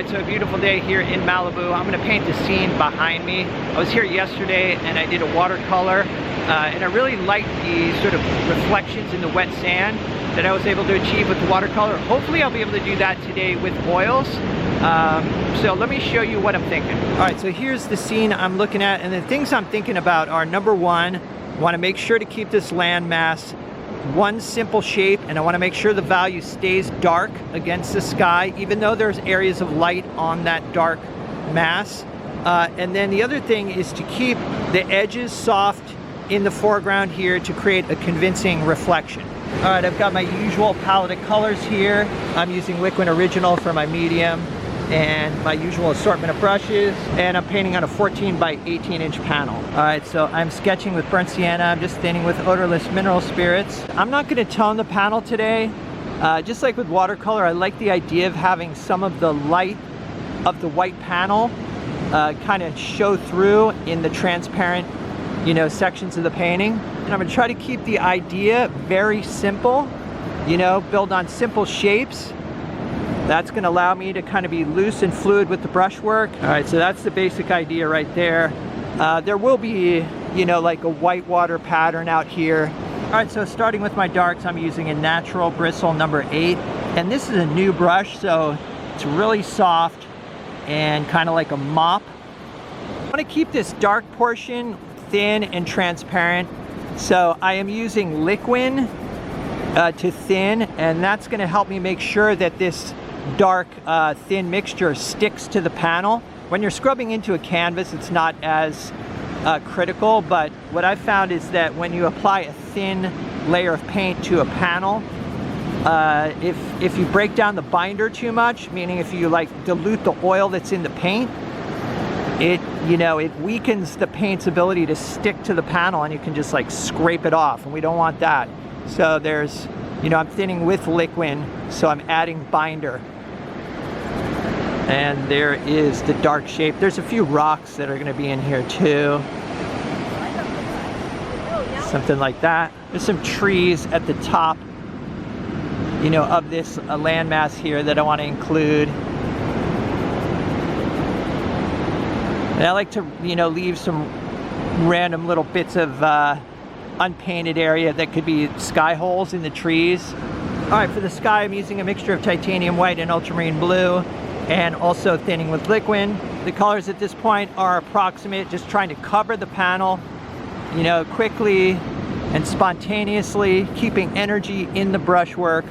Alright, so a beautiful day here in Malibu. I'm going to paint the scene behind me. I was here yesterday and I did a watercolor and I really liked the sort of reflections in the wet sand that I was able to achieve with the watercolor. Hopefully I'll be able to do that today with oils. So let me show you what I'm thinking. Alright, so here's the scene I'm looking at, and the things I'm thinking about are, number one, I want to make sure to keep this landmass one simple shape, and I want to make sure the value stays dark against the sky, even though there's areas of light on that dark mass. And then the other thing is to keep the edges soft in the foreground here to create a convincing reflection. All right, I've got my usual palette of colors here. I'm using Liquid Original for my medium and my usual assortment of brushes, and I'm painting on a 14 by 18 inch panel. All right, so I'm sketching with burnt sienna. I'm just thinning with odorless mineral spirits. I'm not going to tone the panel today. Just like with watercolor, I like the idea of having some of the light of the white panel kind of show through in the transparent, you know, sections of the painting. And I'm going to try to keep the idea very simple, you know, build on simple shapes. That's going to allow me to kind of be loose and fluid with the brushwork. All right, so that's the basic idea right there. There will be, you know, like a whitewater pattern out here. All right, so starting with my darks, I'm using a natural bristle number 8. And this is a new brush, so it's really soft and kind of like a mop. I want to keep this dark portion thin and transparent. So I am using Liquid to thin, and that's going to help me make sure that this dark thin mixture sticks to the panel. When you're scrubbing into a canvas, it's not as critical, but what I've found is that when you apply a thin layer of paint to a panel, if you break down the binder too much, meaning if you like dilute the oil that's in the paint, it weakens the paint's ability to stick to the panel, and you can just like scrape it off, and we don't want that. So there's, I'm thinning with Liquid, so I'm adding binder. And there is the dark shape. There's a few rocks that are going to be in here too. Something like that. There's some trees at the top, of this landmass here that I want to include. And I like to, leave some random little bits of unpainted area that could be sky holes in the trees. All right, for the sky, I'm using a mixture of titanium white and ultramarine blue, and also thinning with Liquid. The colors at this point are approximate, just trying to cover the panel, quickly and spontaneously, keeping energy in the brushwork.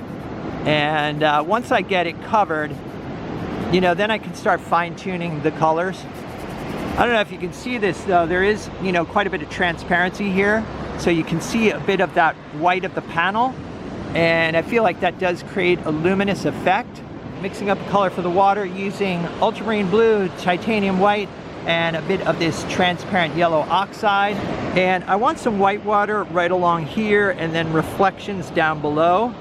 And once I get it covered, then I can start fine-tuning the colors. I don't know if you can see this though, there is, quite a bit of transparency here. So you can see a bit of that white of the panel. And I feel like that does create a luminous effect. Mixing up color for the water using ultramarine blue, titanium white, and a bit of this transparent yellow oxide. And I want some white water right along here, and then reflections down below.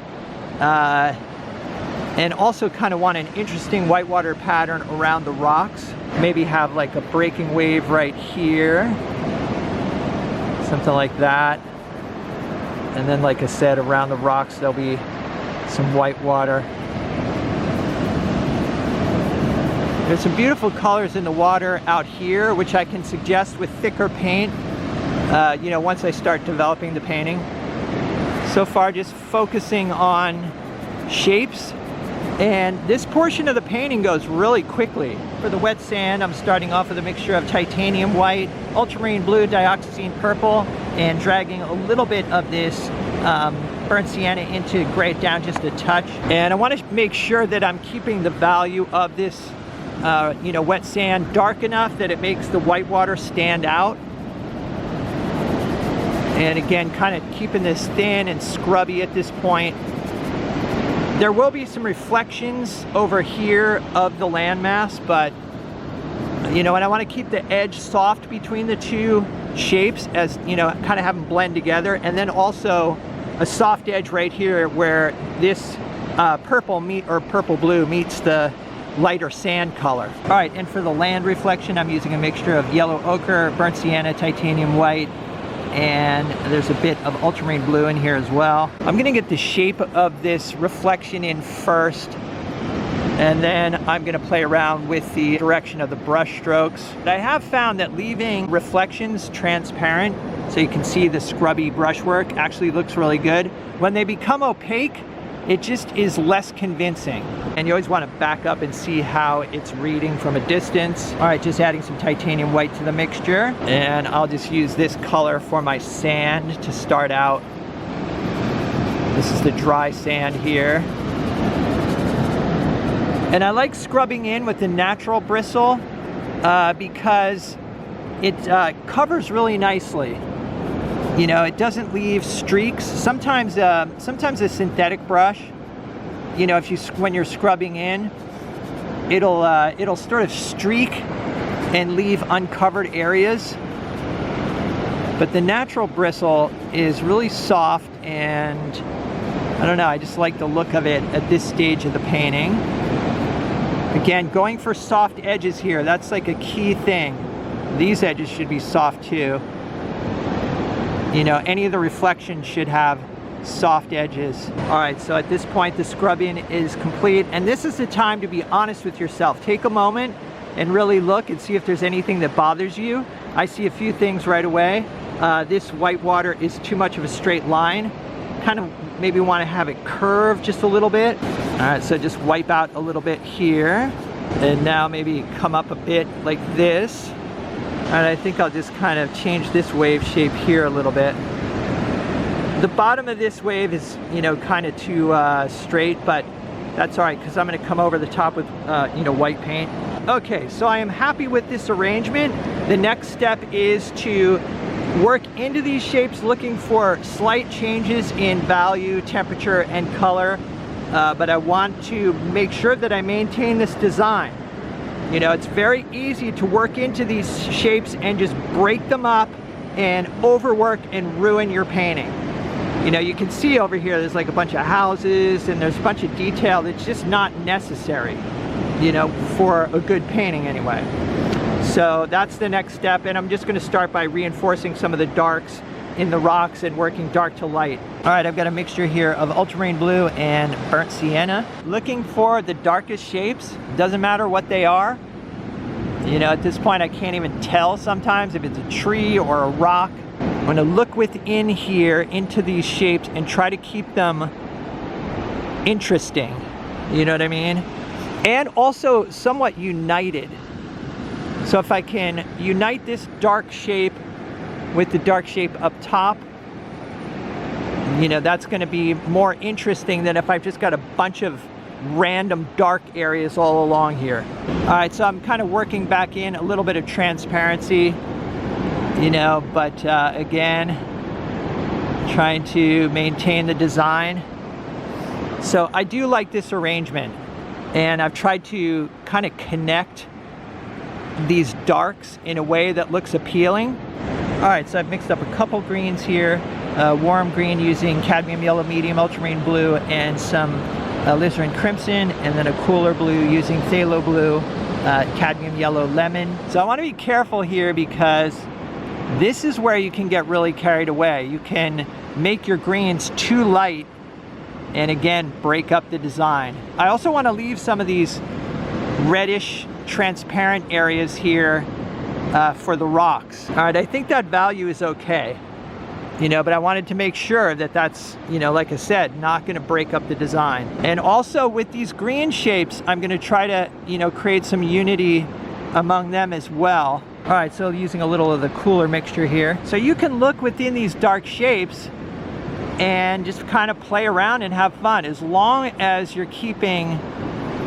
And also kind of want an interesting whitewater pattern around the rocks. Maybe have like a breaking wave right here. Something like that. And then, like I said, around the rocks there'll be some white water. There's some beautiful colors in the water out here, which I can suggest with thicker paint, once I start developing the painting. So far, just focusing on shapes. And this portion of the painting goes really quickly. For the wet sand, I'm starting off with a mixture of titanium white, ultramarine blue, dioxazine purple, and dragging a little bit of this burnt sienna in to gray it down just a touch. And I want to make sure that I'm keeping the value of this wet sand dark enough that it makes the white water stand out. And again, kind of keeping this thin and scrubby at this point. There will be some reflections over here of the landmass, but and I want to keep the edge soft between the two shapes, as kind of have them blend together, and then also a soft edge right here where this purple blue meets the lighter sand color. All right, and for the land reflection, I'm using a mixture of yellow ochre, burnt sienna, titanium white, and there's a bit of ultramarine blue in here as well. I'm gonna get the shape of this reflection in first, And then I'm gonna play around with the direction of the brush strokes. But I have found that leaving reflections transparent so you can see the scrubby brushwork actually looks really good. When they become opaque, it just is less convincing. And you always wanna back up and see how it's reading from a distance. All right, just adding some titanium white to the mixture. And I'll just use this color for my sand to start out. This is the dry sand here. And I like scrubbing in with the natural bristle because it covers really nicely. You know, it doesn't leave streaks. Sometimes a synthetic brush, you know, when you're scrubbing in, it'll sort of streak and leave uncovered areas. But the natural bristle is really soft, and I don't know, I just like the look of it at this stage of the painting. Again, going for soft edges here, that's like a key thing. These edges should be soft too. You know, any of the reflections should have soft edges. All right, so at this point, the scrubbing is complete. And this is the time to be honest with yourself. Take a moment and really look and see if there's anything that bothers you. I see a few things right away. This white water is too much of a straight line. Kind of maybe want to have it curve just a little bit. All right, so just wipe out a little bit here. And now maybe come up a bit like this. And I think I'll just kind of change this wave shape here a little bit. The bottom of this wave is, you know, kind of too straight, but that's all right because I'm going to come over the top with, you know, white paint. Okay, so I am happy with this arrangement. The next step is to work into these shapes looking for slight changes in value, temperature, and color. But I want to make sure that I maintain this design. You know, it's very easy to work into these shapes and just break them up and overwork and ruin your painting. You know, you can see over here there's like a bunch of houses and there's a bunch of detail that's just not necessary, you know, for a good painting anyway. So that's the next step, and I'm just going to start by reinforcing some of the darks in the rocks and working dark to light. All right, I've got a mixture here of ultramarine blue and burnt sienna. Looking for the darkest shapes, doesn't matter what they are. You know, at this point I can't even tell sometimes if it's a tree or a rock. I'm gonna look within here into these shapes and try to keep them interesting. You know what I mean? And also somewhat united. So if I can unite this dark shape with the dark shape up top, you know, that's going to be more interesting than if I've just got a bunch of random dark areas all along here. All right, so I'm kind of working back in a little bit of transparency, you know, but again, trying to maintain the design. So I do like this arrangement, and I've tried to kind of connect these darks in a way that looks appealing. All right, so I've mixed up a couple greens here. Warm green using cadmium yellow medium, ultramarine blue, and some alizarin crimson, and then a cooler blue using phthalo blue, cadmium yellow lemon. So I want to be careful here because this is where you can get really carried away. You can make your greens too light and again break up the design. I also want to leave some of these reddish transparent areas here for the rocks. All right, I think that value is okay, you know, but I wanted to make sure that that's, you know, like I said, not going to break up the design. And also with these green shapes, I'm going to try to, you know, create some unity among them as well. All right, so using a little of the cooler mixture here. So you can look within these dark shapes and just kind of play around and have fun as long as you're keeping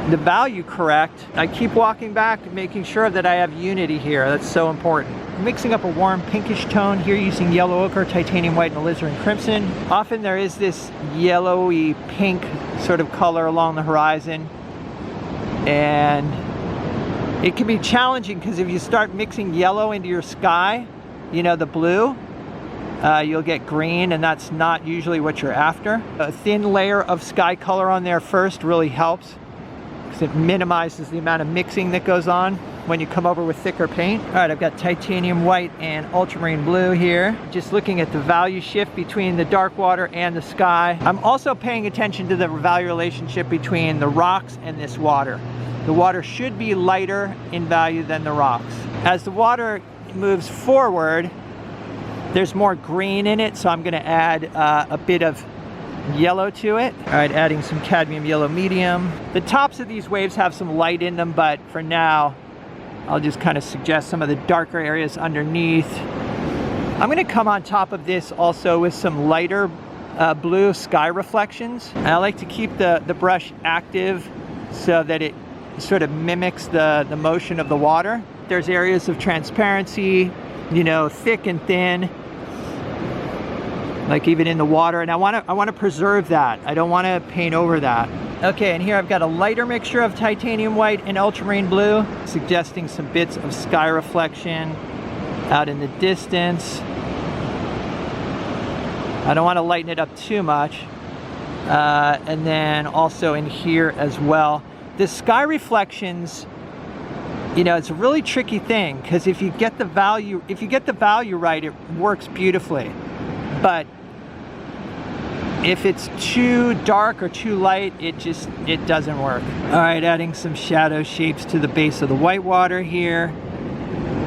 the value correct. I keep walking back, making sure that I have unity here. That's so important. I'm mixing up a warm pinkish tone here using yellow ochre, titanium white, and alizarin crimson. Often there is this yellowy pink sort of color along the horizon, and it can be challenging because if you start mixing yellow into your sky, you know, the blue, you'll get green, and that's not usually what you're after. A thin layer of sky color on there first really helps, because it minimizes the amount of mixing that goes on. when you come over with thicker paint. All right, I've got titanium white and ultramarine blue here. Just looking at the value shift between the dark water and the sky. I'm also paying attention to the value relationship between the rocks and this water. The water should be lighter in value than the rocks. As the water moves forward, there's more green in it, so I'm gonna add a bit of yellow to it. All right, adding some cadmium yellow medium. The tops of these waves have some light in them, but for now, I'll just kind of suggest some of the darker areas underneath. I'm gonna come on top of this also with some lighter blue sky reflections. And I like to keep the brush active so that it sort of mimics the motion of the water. There's areas of transparency, you know, thick and thin, like even in the water, and I want to preserve that. I don't want to paint over that. Okay, and here I've got a lighter mixture of titanium white and ultramarine blue, suggesting some bits of sky reflection out in the distance. I don't want to lighten it up too much. And then also in here as well. The sky reflections, you know, it's a really tricky thing, because if you get the value right, it works beautifully. But if it's too dark or too light, it doesn't work. All right, adding some shadow shapes to the base of the white water here.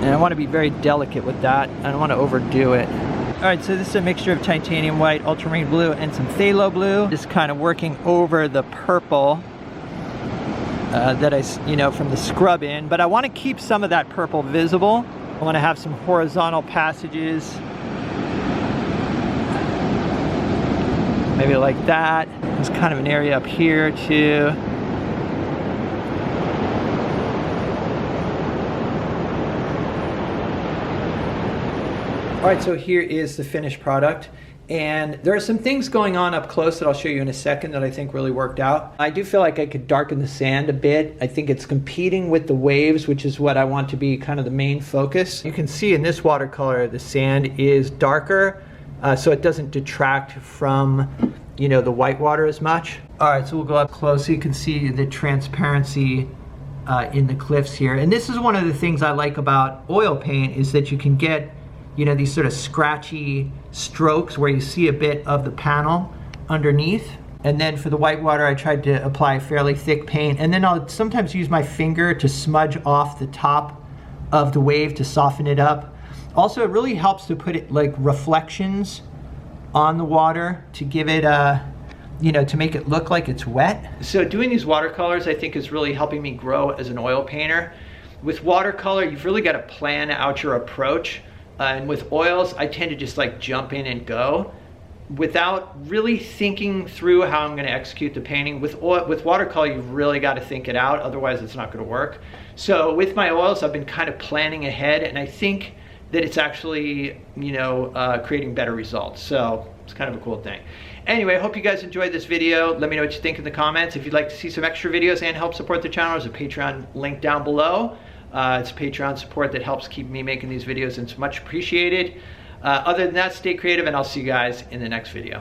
And I want to be very delicate with that. I don't want to overdo it. All right, so this is a mixture of titanium white, ultramarine blue, and some phthalo blue. Just kind of working over the purple that from the scrub in. But I want to keep some of that purple visible. I want to have some horizontal passages. Maybe like that. There's kind of an area up here too. All right, so here is the finished product. And there are some things going on up close that I'll show you in a second that I think really worked out. I do feel like I could darken the sand a bit. I think it's competing with the waves, which is what I want to be kind of the main focus. You can see in this watercolor, the sand is darker, so it doesn't detract from, you know, the white water as much. All right, so we'll go up close so you can see the transparency in the cliffs here. And this is one of the things I like about oil paint, is that you can get, you know, these sort of scratchy strokes where you see a bit of the panel underneath. And then for the white water, I tried to apply fairly thick paint. And then I'll sometimes use my finger to smudge off the top of the wave to soften it up. Also, it really helps to put it like reflections on the water to give it you know, to make it look like it's wet. So doing these watercolors, I think, is really helping me grow as an oil painter. With watercolor, you've really got to plan out your approach. And with oils, I tend to just like jump in and go without really thinking through how I'm going to execute the painting. With watercolor, you've really got to think it out, otherwise it's not going to work. So with my oils, I've been kind of planning ahead, and I think that it's actually, you know, creating better results. So it's kind of a cool thing. Anyway, I hope you guys enjoyed this video. Let me know what you think in the comments. If you'd like to see some extra videos and help support the channel, there's a Patreon link down below. It's Patreon support that helps keep me making these videos, and it's much appreciated. Other than that, stay creative, and I'll see you guys in the next video.